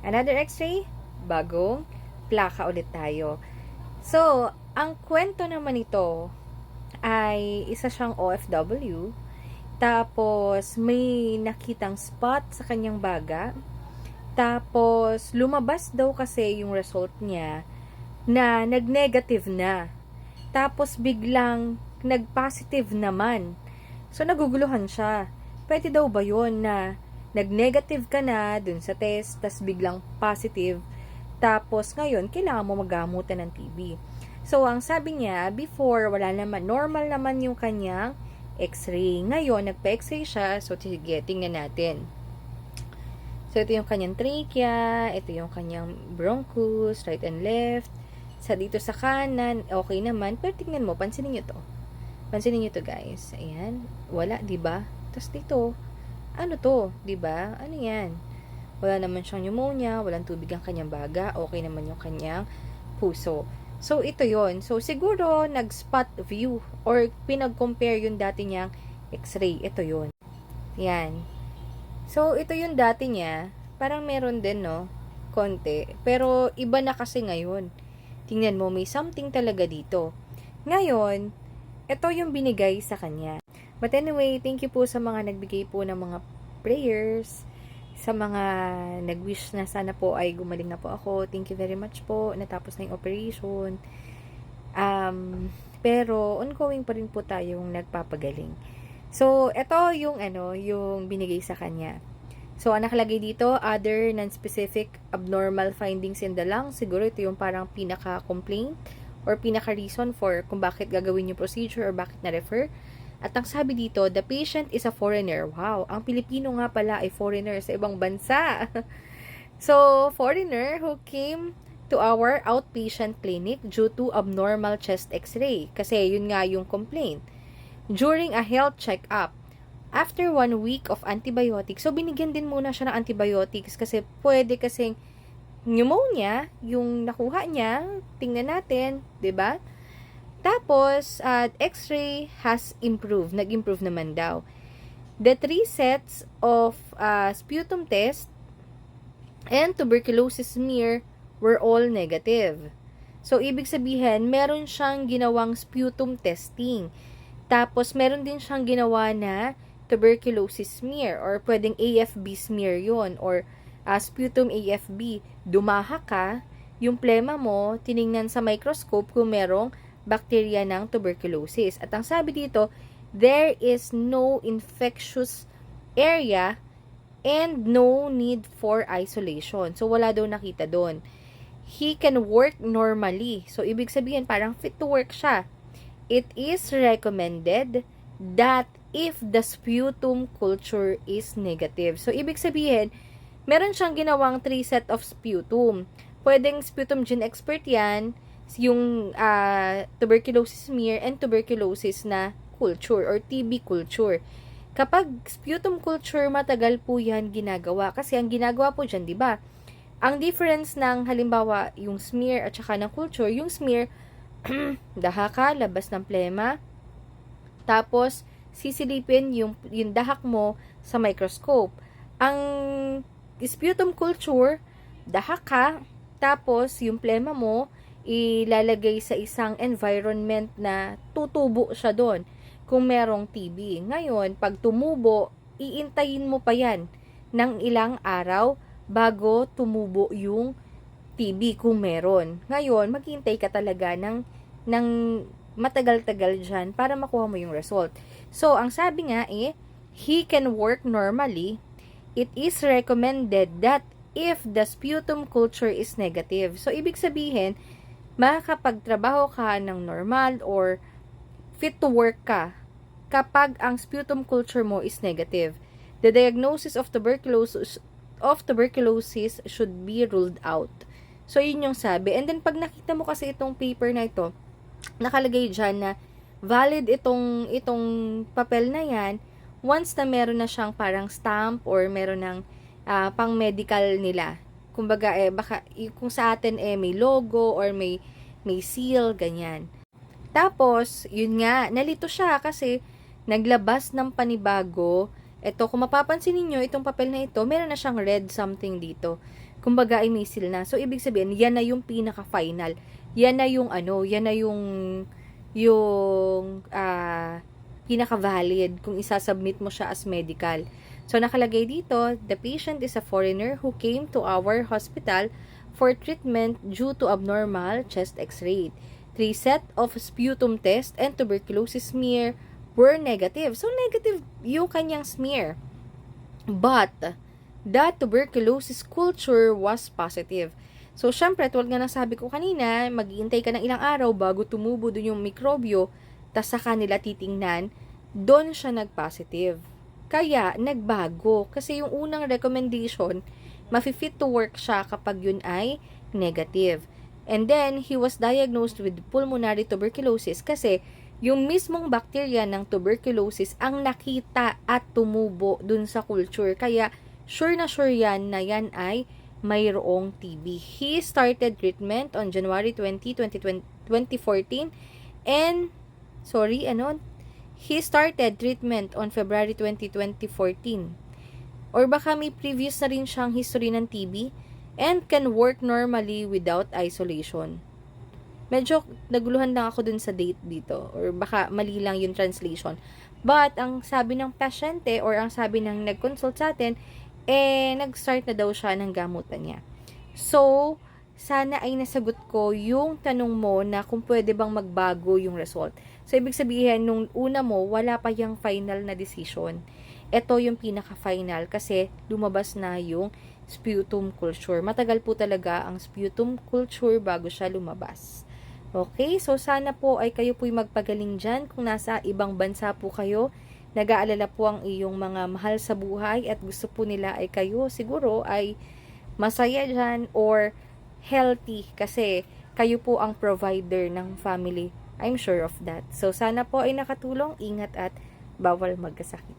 Another x-ray, bagong plaka ulit tayo. So, ang kwento naman ito ay isa siyang OFW. Tapos, may nakitang spot sa kanyang baga. Tapos, lumabas daw kasi yung result niya na nag-negative na. Tapos, biglang nag-positive naman. So, naguguluhan siya. Pwede daw ba yun na nag-negative ka na dun sa test, tas biglang positive, tapos ngayon, kailangan mo magamutan ng TB. So, ang sabi niya, before, wala naman, normal naman yung kanyang x-ray. Ngayon, nagpa-x-ray siya, so sige, tingnan natin. So, ito yung kanyang trachea, ito yung kanyang bronchus, right and left. Sa dito sa kanan, okay naman, pero tingnan mo, pansinin nyo to. Pansinin nyo to, guys. Ayan, wala, diba? Tapos dito, ano to, 'di ba? Ano 'yan? Wala naman siyang pneumonia, walang tubig ang kanyang baga, okay naman yung kanyang puso. So ito 'yon. So siguro nag-spot view or pinag-compare yung dati niyang x-ray. Ito 'yon. Yan. So ito yung dati niya, parang meron din no, konti, pero iba na kasi ngayon. Tingnan mo, may something talaga dito. Ngayon, ito yung binigay sa kanya. But anyway, thank you po sa mga nagbigay po ng mga prayers, sa mga nag-wish na sana po ay gumaling na po ako. Thank you very much po. Natapos na yung operation. Pero ongoing pa rin po tayong nagpapagaling. So, ito yung yung binigay sa kanya. So, ang nakalagay dito, other non-specific abnormal findings in the lungs. Siguro ito yung parang pinaka-complaint or pinaka-reason for kung bakit gagawin yung procedure or bakit na-refer. At ang sabi dito, the patient is a foreigner. Wow, ang Pilipino nga pala ay foreigner sa ibang bansa. So, foreigner who came to our outpatient clinic due to abnormal chest x-ray. Kasi yun nga yung complaint. During a health check-up, after 1 week of antibiotics, so binigyan din muna siya ng antibiotics kasi pwede kasing pneumonia yung nakuha niya. Tingnan natin, 'di ba? Tapos, x-ray has improved. Nag-improve naman daw. The 3 sets of sputum test and tuberculosis smear were all negative. So, ibig sabihin, meron siyang ginawang sputum testing. Tapos, meron din siyang ginawa na tuberculosis smear or pwedeng AFB smear yon or sputum AFB. Dumaha ka, yung plema mo, tiningnan sa microscope kung merong bacteria ng tuberculosis. At ang sabi dito, there is no infectious area and no need for isolation. So, wala daw nakita doon. He can work normally. So, ibig sabihin, parang fit to work siya. It is recommended that if the sputum culture is negative. So, ibig sabihin, meron siyang ginawang 3 set of sputum. Pwedeng sputum gene expert yan, yung tuberculosis smear and tuberculosis na culture or TB culture. Kapag sputum culture, matagal po yan ginagawa. Kasi ang ginagawa po dyan, di ba? Ang difference ng halimbawa, yung smear at saka ng culture, yung smear, dahak ka, labas ng plema, tapos sisilipin yung dahak mo sa microscope. Ang sputum culture, dahak ka, tapos yung plema mo, ilalagay sa isang environment na tutubo siya doon kung merong TB. Ngayon, pag tumubo, iintayin mo pa yan ng ilang araw bago tumubo yung TB kung meron. Ngayon, maghintay ka talaga ng matagal-tagal dyan para makuha mo yung result. So, ang sabi nga he can work normally. It is recommended that if the sputum culture is negative. So, ibig sabihin, makakapagtrabaho ka ng normal or fit to work ka kapag ang sputum culture mo is negative. The diagnosis of tuberculosis should be ruled out. So, yun yung sabi. And then, pag nakita mo kasi itong paper na ito, nakalagay dyan na valid itong papel na yan once na meron na siyang parang stamp or meron ng pang medical nila. Kumbaga, baka, kung sa atin, may logo or may seal, ganyan. Tapos, yun nga, nalito siya kasi naglabas ng panibago. Ito, kung mapapansin niyo itong papel na ito, meron na siyang red something dito. kumbaga ay may seal na. So, ibig sabihin, yan na yung pinaka-final. Yan na yung yan na pinaka-valid kung isasubmit mo siya as medical. So, nakalagay dito, the patient is a foreigner who came to our hospital for treatment due to abnormal chest x-ray. 3 set of sputum test and tuberculosis smear were negative. So, negative yung kanyang smear. But, the tuberculosis culture was positive. So, syempre, tulad nga ng sabi ko kanina, mag-iintay ka ng ilang araw bago tumubo dun yung mikrobyo, tas saka nila titingnan, doon siya nag-positive. Kaya, nagbago. Kasi yung unang recommendation, mafi-fit to work siya kapag yun ay negative. And then, he was diagnosed with pulmonary tuberculosis kasi yung mismong bacteria ng tuberculosis ang nakita at tumubo dun sa culture. Kaya, sure na sure yan na yan ay mayroong TB. He started treatment on January 20, 2014 and, he started treatment on February 20, 2014. Or baka may previous na rin siyang history ng TB and can work normally without isolation. Medyo naguluhan lang ako dun sa date dito or baka mali lang yung translation. But, ang sabi ng pasyente or ang sabi ng nag-consult sa atin, nag-start na daw siya ng gamutan niya. So, sana ay nasagot ko yung tanong mo na kung pwede bang magbago yung result. So, ibig sabihin, nung una mo, wala pa yung final na decision. Ito yung pinaka-final kasi lumabas na yung sputum culture. Matagal po talaga ang sputum culture bago siya lumabas. Okay, so sana po ay kayo po'y magpagaling dyan. Kung nasa ibang bansa po kayo, nag-aalala po ang iyong mga mahal sa buhay at gusto po nila ay kayo siguro ay masaya dyan or healthy kasi kayo po ang provider ng family. I'm sure of that. So sana po ay nakatulong. Ingat at bawal magkasakit.